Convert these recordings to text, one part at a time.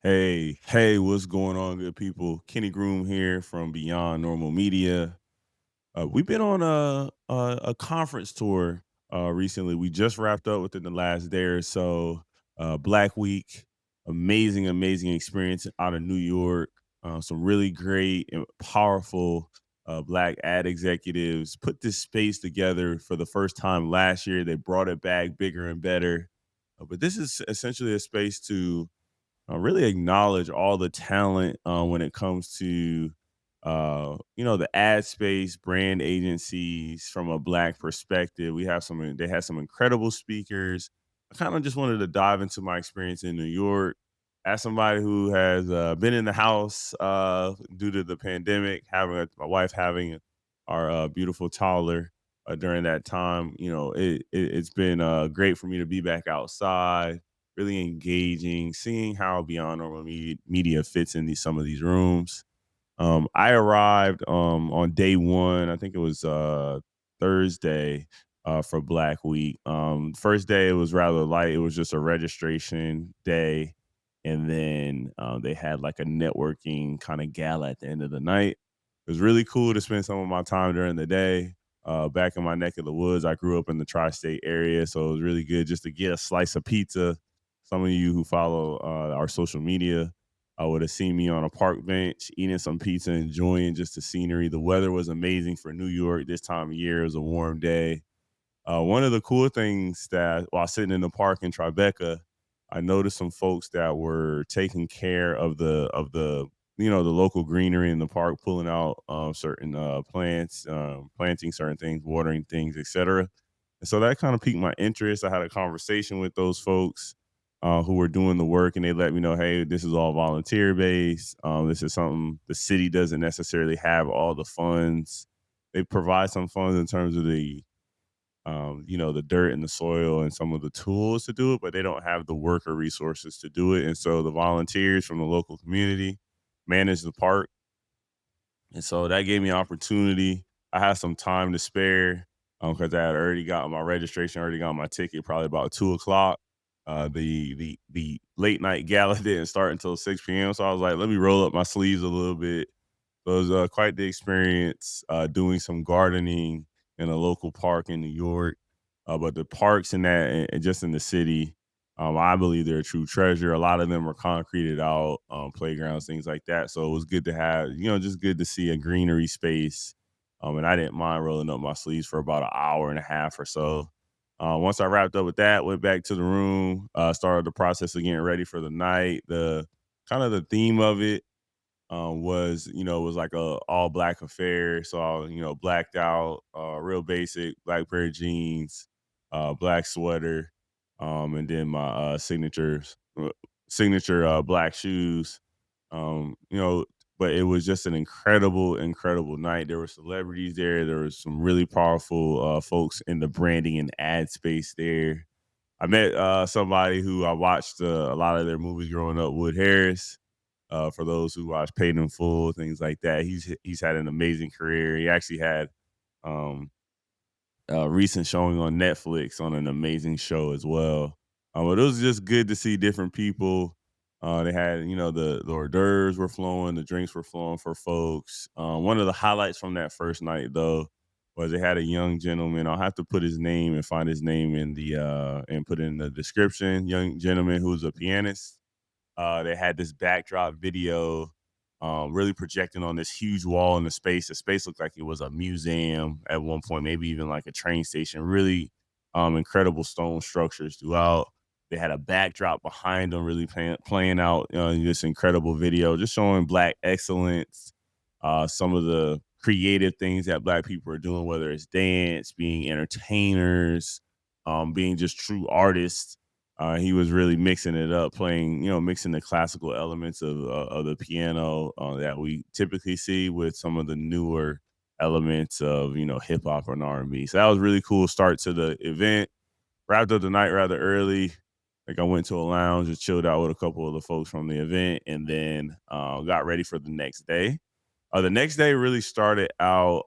Hey, what's going on, good people? Kenny Groom here from Beyond Normal Media. We've been on a conference tour recently. We just wrapped up within the last day or so. Blackweek, amazing experience out of New York. Some really great and powerful black ad executives put this space together for the first time last year. They brought it back bigger and better. But this is essentially a space to really acknowledge all the talent when it comes to the ad space, brand agencies from a black perspective. They had some incredible speakers. I kind of just wanted to dive into my experience in New York as somebody who has been in the house due to the pandemic, my wife having our beautiful toddler during that time. It's been great for me to be back outside, really engaging, seeing how Beyond Normal Media fits in some of these rooms. I arrived on day one. I think it was Thursday for Black Week. First day it was rather light. It was just a registration day, and then they had like a networking kind of gala at the end of the night. It was really cool to spend some of my time during the day. Back in my neck of the woods, I grew up in the tri-state area, so it was really good just to get a slice of pizza. Some of you who follow our social media I would have seen me on a park bench eating some pizza, enjoying just the scenery. The weather was amazing for New York this time of year. It was a warm day. One of the cool things that while sitting in the park in Tribeca, I noticed some folks that were taking care of the local greenery in the park, pulling out certain plants, planting certain things, watering things, etc. And so that kind of piqued my interest. I had a conversation with those folks who were doing the work, and they let me know, hey, this is all volunteer based. This is something the city doesn't necessarily have all the funds. They provide some funds in terms of the dirt and the soil and some of the tools to do it, but they don't have the worker resources to do it. And so the volunteers from the local community manage the park, and so that gave me opportunity. I had some time to spare because I had already got my registration, already got my ticket, probably about 2 o'clock. The late night gala didn't start until 6 p.m. So I was like, let me roll up my sleeves a little bit. So it was quite the experience doing some gardening in a local park in New York. But the parks in that, and just in the city, I believe they're a true treasure. A lot of them are concreted out, playgrounds, things like that. So it was good to have, just good to see a greenery space. And I didn't mind rolling up my sleeves for about an hour and a half or so. Once I wrapped up with that, went back to the room, started the process of getting ready for the night. The kind of the theme of it was like a all black affair. So blacked out, real basic, black pair of jeans, black sweater, and then my signature black shoes. You know, but it was just an incredible night. There were celebrities there. There was some really powerful folks in the branding and ad space there. I met somebody who I watched a lot of their movies growing up, Wood Harris. For those who watch Paid in Full, things like that. He's had an amazing career. He actually had um, a recent showing on Netflix on an amazing show as well. But it was just good to see different people. They had, the hors d'oeuvres were flowing, the drinks were flowing for folks. One of the highlights from that first night, though, was they had a young gentleman. I'll have to put his name and find his name in the and put in the description. Young gentleman who's a pianist. They had this backdrop video, really projecting on this huge wall in the space. The space looked like it was a museum at one point, maybe even like a train station. Really incredible stone structures throughout. They had a backdrop behind them, really playing out this incredible video, just showing Black excellence, some of the creative things that Black people are doing, whether it's dance, being entertainers, being just true artists. He was really mixing it up, playing, mixing the classical elements of the piano that we typically see with some of the newer elements of, hip hop and R&B. So that was really cool start to the event. Wrapped up the night rather early. Like I went to a lounge and chilled out with a couple of the folks from the event, and then got ready for the next day. The next day really started out.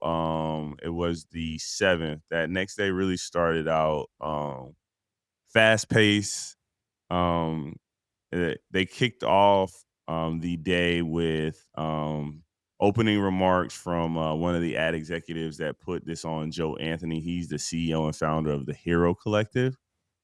It was the 7th. That next day really started out fast paced. Um, they kicked off the day with opening remarks from one of the ad executives that put this on, Joe Anthony. He's the CEO and founder of the Hero Collective.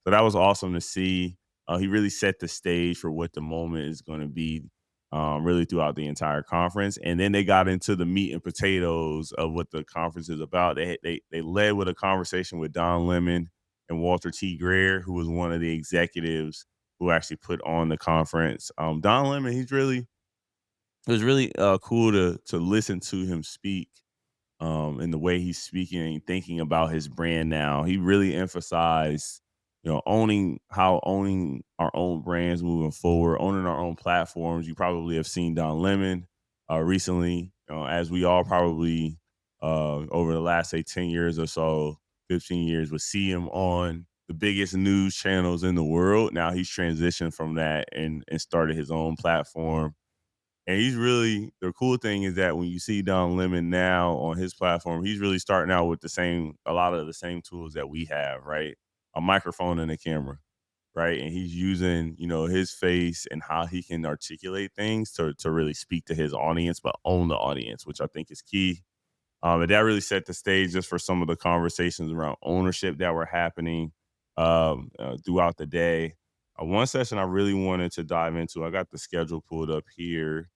So that was awesome to see. He really set the stage for what the moment is going to be, really throughout the entire conference. And then they got into the meat and potatoes of what the conference is about. They led with a conversation with Don Lemon and Walter T. Greer, who was one of the executives who actually put on the conference. Don Lemon, it was really cool to listen to him speak, and the way he's speaking and thinking about his brand now. He really emphasized, owning our own brands moving forward, owning our own platforms. You probably have seen Don Lemon recently, as we all probably over the last, say, 10 years or so, 15 years, would see him on the biggest news channels in the world. Now he's transitioned from that and started his own platform, and he's really, the cool thing is that when you see Don Lemon now on his platform, he's really starting out with a lot of the same tools that we have, right? A microphone and a camera, right? And he's using, his face and how he can articulate things to really speak to his audience, but own the audience, which I think is key. And that really set the stage just for some of the conversations around ownership that were happening throughout the day. One session I really wanted to dive into, I got the schedule pulled up here,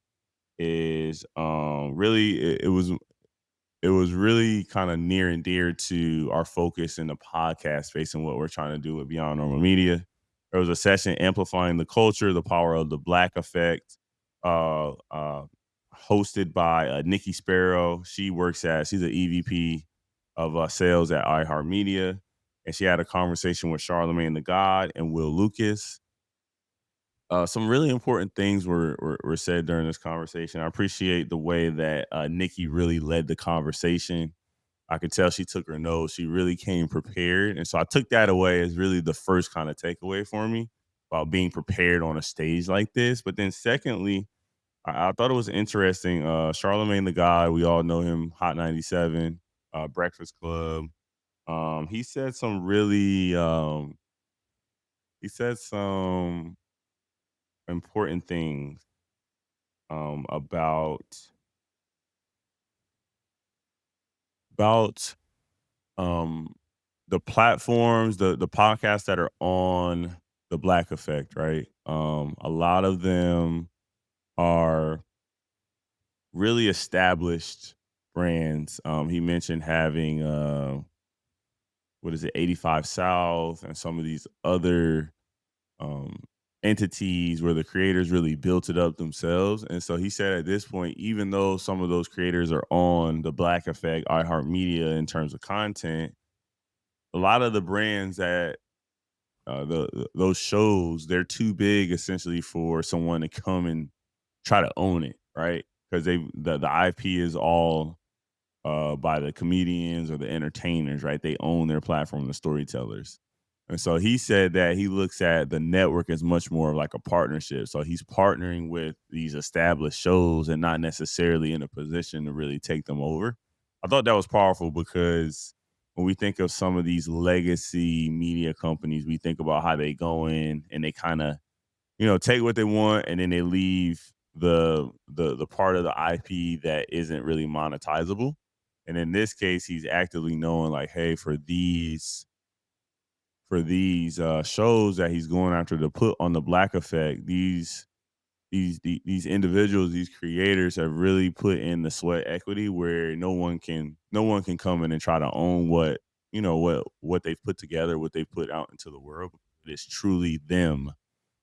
is really it was really kind of near and dear to our focus in the podcast space and what we're trying to do with Beyond Normal Media. There was a session amplifying the culture, the power of the Black effect, uh, uh, hosted by Nikki Sparrow. She's an EVP of sales at iHeartMedia, and she had a conversation with Charlemagne the God and Will Lucas. Some really important things were said during this conversation. I appreciate the way that Nikki really led the conversation. I could tell she took her notes. She really came prepared, and so I took that away as really the first kind of takeaway for me about being prepared on a stage like this. But then, secondly, I thought it was interesting. Charlemagne the God, we all know him, Hot 97, Breakfast Club. He said some really, he said some important things about um the platforms, the podcasts that are on the Black Effect, right? A lot of them are really established brands. He mentioned having what is it, 85 South and some of these other um, entities where the creators really built it up themselves. And so he said at this point, even though some of those creators are on the Black Effect, iHeartMedia in terms of content, a lot of the brands that those shows, they're too big essentially for someone to come and try to own it, right? Because the IP is all by the comedians or the entertainers, right? They own their platform, the storytellers. And so he said that he looks at the network as much more of like a partnership. So he's partnering with these established shows and not necessarily in a position to really take them over. I thought that was powerful because when we think of some of these legacy media companies, we think about how they go in and they kind of, take what they want and then they leave the part of the IP that isn't really monetizable. And in this case, he's actively knowing like, hey, for these shows that he's going after to put on the Black Effect, these individuals, these creators have really put in the sweat equity where no one can come in and try to own what they've put together, what they've put out into the world. It's truly them.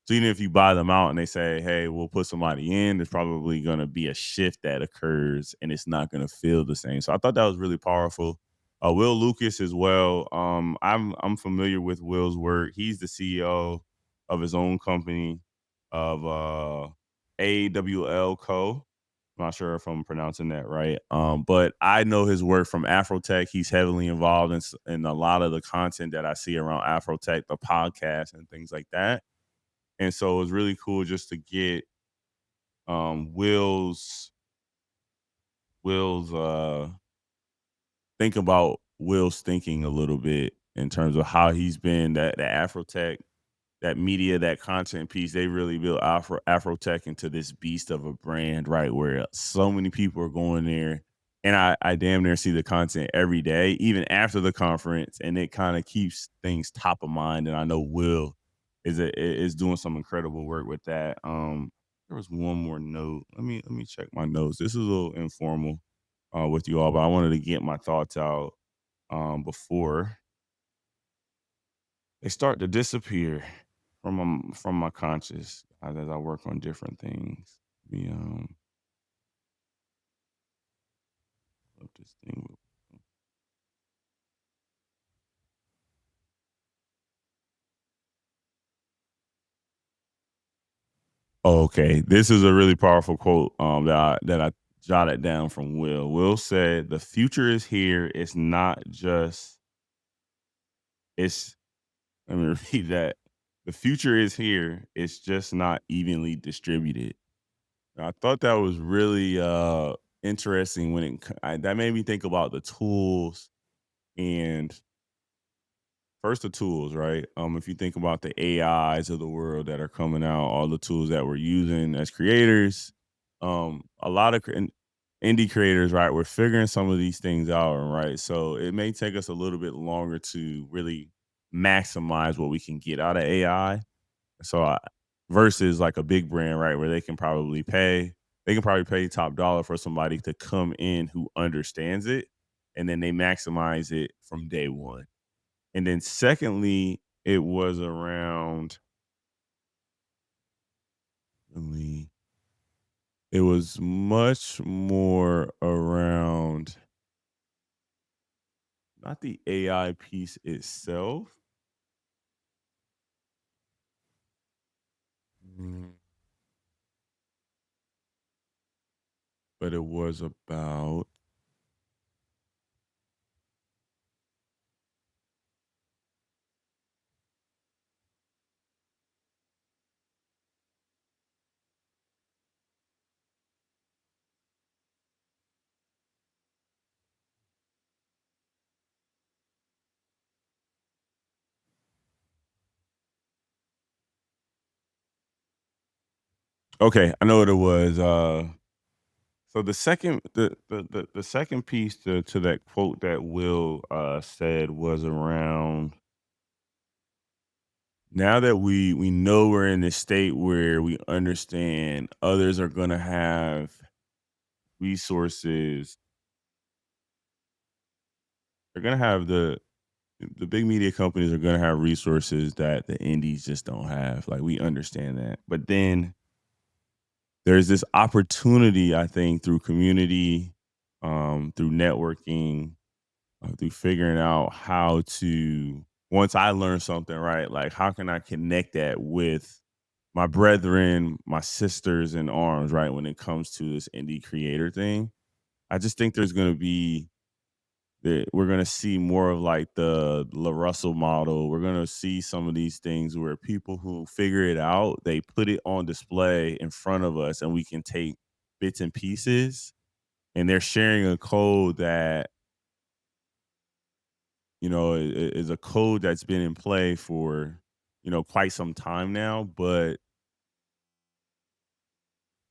So even if you buy them out and they say, hey, we'll put somebody in, there's probably going to be a shift that occurs and it's not going to feel the same. So I thought that was really powerful. Will Lucas as well. I'm familiar with Will's work. He's the CEO of his own company of AWL Co. I'm not sure if I'm pronouncing that right. But I know his work from Afrotech. He's heavily involved in a lot of the content that I see around Afrotech, the podcast and things like that. And so it was really cool just to get Will's think about Will's thinking a little bit in terms of how he's been that the Afrotech that media, that content piece, they really built Afrotech into this beast of a brand, right? Where so many people are going there. And I damn near see the content every day, even after the conference, and it kind of keeps things top of mind. And I know Will is doing some incredible work with that. There was one more note. Let me check my notes. This is a little informal with you all, but I wanted to get my thoughts out before they start to disappear from my conscious as I work on different things. The up this thing. Oh, okay, this is a really powerful quote that I jotted down from Will. Will said, "The future is here. It's not just it's." Let me repeat that. The future is here. It's just not evenly distributed. I thought that was really interesting when that made me think about the tools and first the tools, right? If you think about the AIs of the world that are coming out, all the tools that we're using as creators, a lot of indie creators, right? We're figuring some of these things out, right? So it may take us a little bit longer to really maximize what we can get out of AI. So versus like a big brand, right, where they can probably pay top dollar for somebody to come in who understands it, and then they maximize it from day one. And then secondly, it was around really it was much more around not the AI piece itself, mm, but it was about okay, I know what it was. So the second piece to that quote that Will said was around now that we know we're in this state where we understand others are gonna have resources, they're gonna have the big media companies are gonna have resources that the indies just don't have. Like we understand that. But then there's this opportunity, I think, through community, through networking, through figuring out how to once I learn something, right? Like how can I connect that with my brethren, my sisters in arms, right? When it comes to this indie creator thing, I just think there's going to be that we're going to see more of like the La Russell model. We're going to see some of these things where people who figure it out, they put it on display in front of us, and we can take bits and pieces. And they're sharing a code that is a code that's been in play for quite some time now, but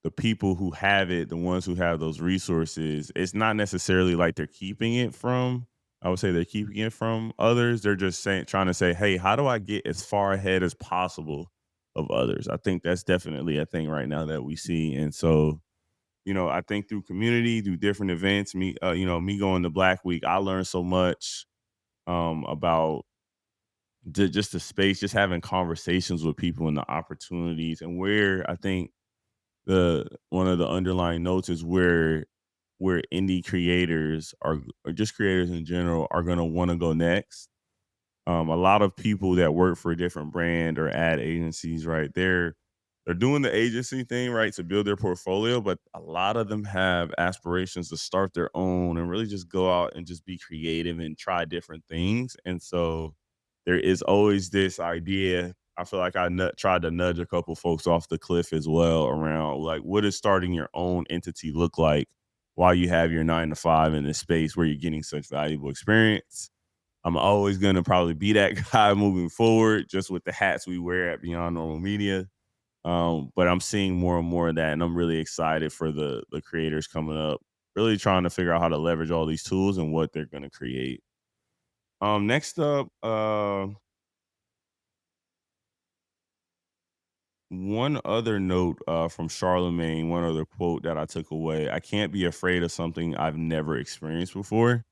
the people who have it, the ones who have those resources, it's not necessarily like they're keeping it from. I would say they're keeping it from others. They're just trying to say, "Hey, how do I get as far ahead as possible of others?" I think that's definitely a thing right now that we see, and so I think through community, through different events, me going to Black Week, I learned so much about just the space, just having conversations with people and the opportunities, and where I think the one of the underlying notes is where indie creators are or just creators in general are going to want to go next. A lot of people that work for a different brand or ad agencies, right? They're doing the agency thing, right, to build their portfolio, but a lot of them have aspirations to start their own and really just go out and just be creative and try different things. And so there is always this idea. I feel like tried to nudge a couple folks off the cliff as well around like what does starting your own entity look like while you have your 9 to 5 in this space where you're getting such valuable experience. I'm always gonna probably be that guy moving forward, just with the hats we wear at Beyond Normal Media. But I'm seeing more and more of that, and I'm really excited for the creators coming up, really trying to figure out how to leverage all these tools and what they're gonna create. Next up, one other note from Charlemagne, one other quote that I took away: "I can't be afraid of something I've never experienced before."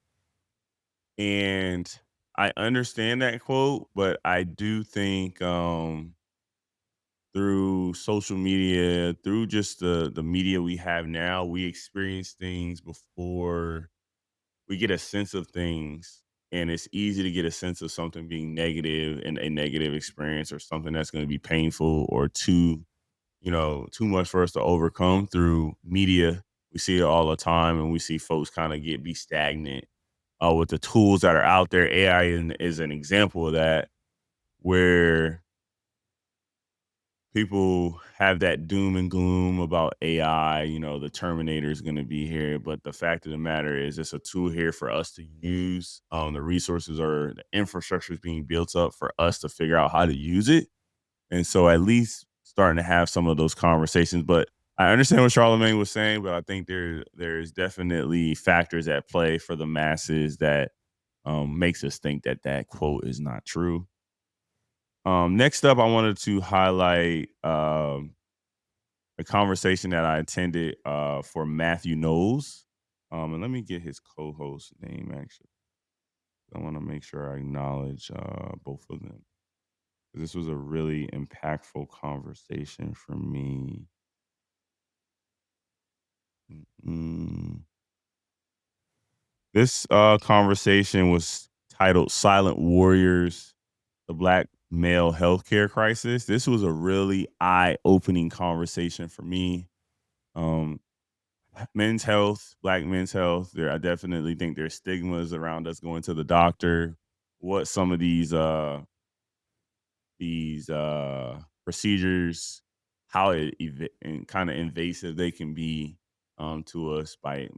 And I understand that quote, but I do think through social media, through just the media we have now, we experience things before we get a sense of things. And it's easy to get a sense of something being negative and a negative experience, or something that's going to be painful or too much for us to overcome through media. We see it all the time, and we see folks kind of be stagnant with the tools that are out there. AI is an example of that, where people have that doom and gloom about AI. The Terminator is going to be here, but the fact of the matter is, it's a tool here for us to use. The resources, or the infrastructure, is being built up for us to figure out how to use it. And so, at least starting to have some of those conversations. But I understand what Charlemagne was saying, but I think there's definitely factors at play for the masses that makes us think that that quote is not true. Next up, I wanted to highlight a conversation that I attended for Matthew Knowles. And let me get his co-host name, actually. I want to make sure I acknowledge both of them. This was a really impactful conversation for me. Mm. This conversation was titled "Silent Warriors: The Black Male Healthcare Crisis." This was a really eye-opening conversation for me. Um, Men's health, Black men's health. I definitely think there's stigmas around us going to the doctor. What some of these procedures, how and kind of invasive they can be to us by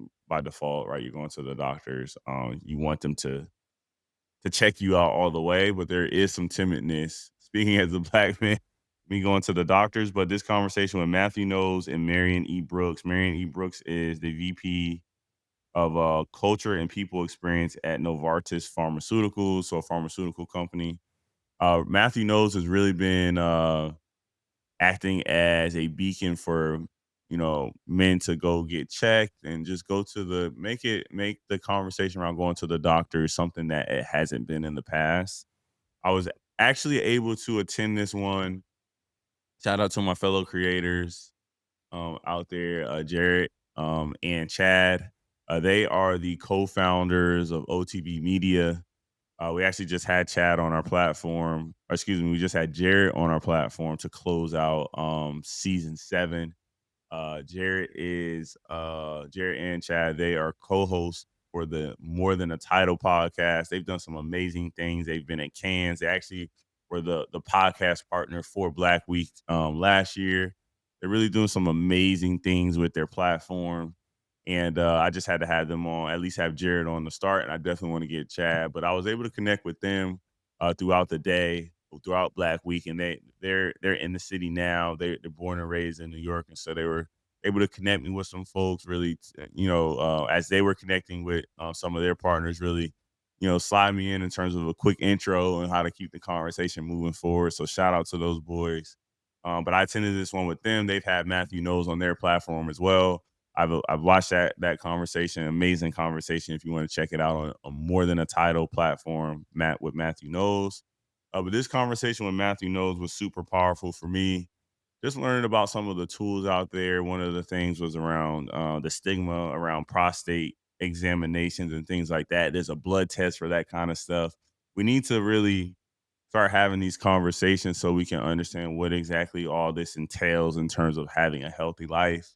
default. Right, you're going to the doctors. You want them to check you out all the way, but there is some timidness. Speaking as a Black man, me going to the doctors. But this conversation with Matthew Knowles and Marion E. Brooks. Marion E. Brooks is the VP of culture and people experience at Novartis Pharmaceuticals, so a pharmaceutical company. Matthew Knowles has really been acting as a beacon for men to go get checked and just go to make the conversation around going to the doctor something that it hasn't been in the past. I was actually able to attend this one. Shout out to my fellow creators out there, Jared and Chad. They are the co-founders of OTB Media. We actually just had Chad on our platform. Or excuse me, we just had Jared on our platform to close out season 7. Jared and Chad. They are co-hosts for the More Than a Title podcast. They've done some amazing things. They've been at Cannes. They actually were the podcast partner for Blackweek last year. They're really doing some amazing things with their platform. And I just had to have them on, at least have Jared on the start. And I definitely want to get Chad. But I was able to connect with them throughout the day, throughout Black Week, and they're in the city now. They're born and raised in New York, and so they were able to connect me with some folks. Really, as they were connecting with some of their partners, really, slide me in terms of a quick intro and how to keep the conversation moving forward. So shout out to those boys. But I attended this one with them. They've had Matthew Knowles on their platform as well. I've watched that conversation, amazing conversation. If you want to check it out on a More Than a Title platform, with Matthew Knowles. But this conversation with Matthew Knowles was super powerful for me. Just learning about some of the tools out there. One of the things was around the stigma around prostate examinations and things like that. There's a blood test for that kind of stuff. We need to really start having these conversations so we can understand what exactly all this entails in terms of having a healthy life.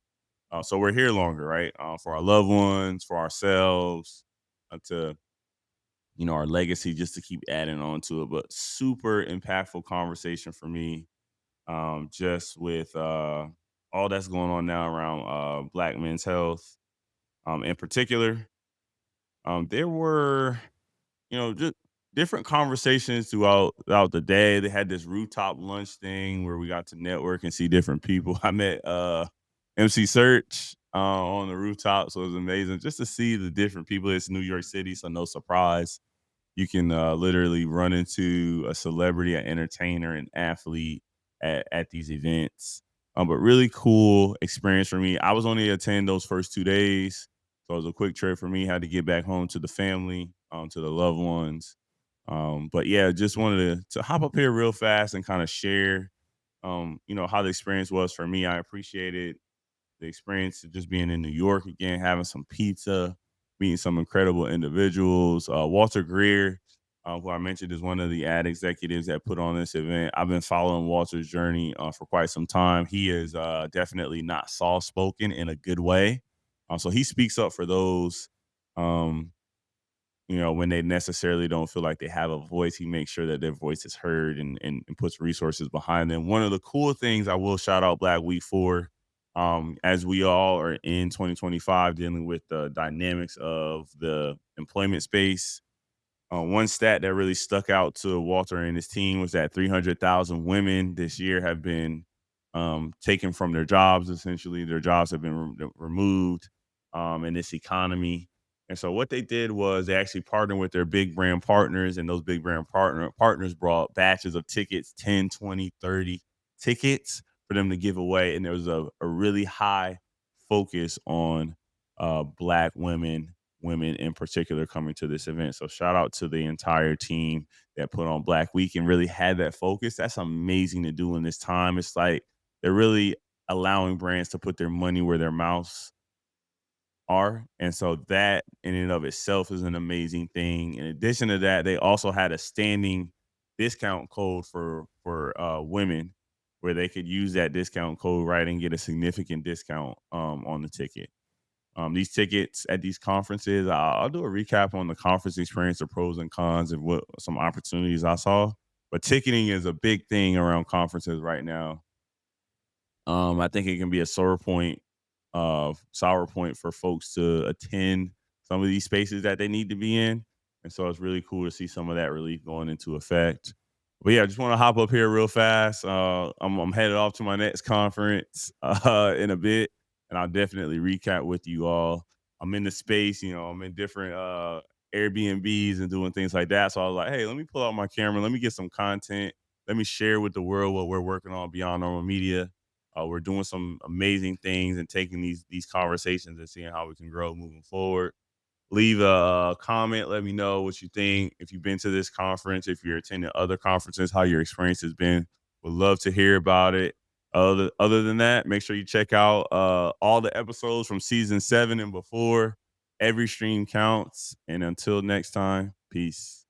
So we're here longer, right? For our loved ones, for ourselves, to our legacy, just to keep adding on to it. But super impactful conversation for me, just with all that's going on now around Black men's health, in particular. There were, just different conversations throughout the day. They had this rooftop lunch thing where we got to network and see different people. I met MC Search on the rooftop, so it was amazing just to see the different people. It's New York City, so no surprise. You can literally run into a celebrity, an entertainer, an athlete at these events. But really cool experience for me. I was only attend those first 2 days, so it was a quick trip for me. Had to get back home to the family, to the loved ones. But yeah, just wanted to hop up here real fast and kind of share, how the experience was for me. I appreciated the experience of just being in New York again, having some pizza, meeting some incredible individuals. Walter Greer, who I mentioned is one of the ad executives that put on this event. I've been following Walter's journey for quite some time. He is definitely not soft spoken in a good way. So he speaks up for those. Um, when they necessarily don't feel like they have a voice, he makes sure that their voice is heard and puts resources behind them. One of the cool things I will shout out Blackweek for, as we all are in 2025 dealing with the dynamics of the employment space. One stat that really stuck out to Walter and his team was that 300,000 women this year have been taken from their jobs. Essentially, their jobs have been removed in this economy. And so, what they did was they actually partnered with their big brand partners, and those big brand partners brought batches of tickets, 10, 20, 30 tickets for them to give away. And there was a really high focus on Black women in particular coming to this event. So shout out to the entire team that put on Black Week and really had that focus. That's amazing to do in this time. It's like they're really allowing brands to put their money where their mouths are. And so that in and of itself is an amazing thing. In addition to that, they also had a standing discount code for women where they could use that discount code, right, and get a significant discount on the ticket. These tickets at these conferences, I'll do a recap on the conference experience, the pros and cons, and what some opportunities I saw. But ticketing is a big thing around conferences right now. I think it can be a sour point for folks to attend some of these spaces that they need to be in. And so it's really cool to see some of that relief going into effect. But yeah, I just want to hop up here real fast. I'm headed off to my next conference in a bit, and I'll definitely recap with you all. I'm in the space, I'm in different Airbnbs and doing things like that. So I was like, hey, let me pull out my camera, let me get some content, let me share with the world what we're working on beyond normal media. We're doing some amazing things and taking these conversations and seeing how we can grow moving forward. Leave a comment. Let me know what you think. If you've been to this conference, if you're attending other conferences, how your experience has been. Would love to hear about it. Other than that, make sure you check out all the episodes from season 7 and before. Every stream counts. And until next time, peace.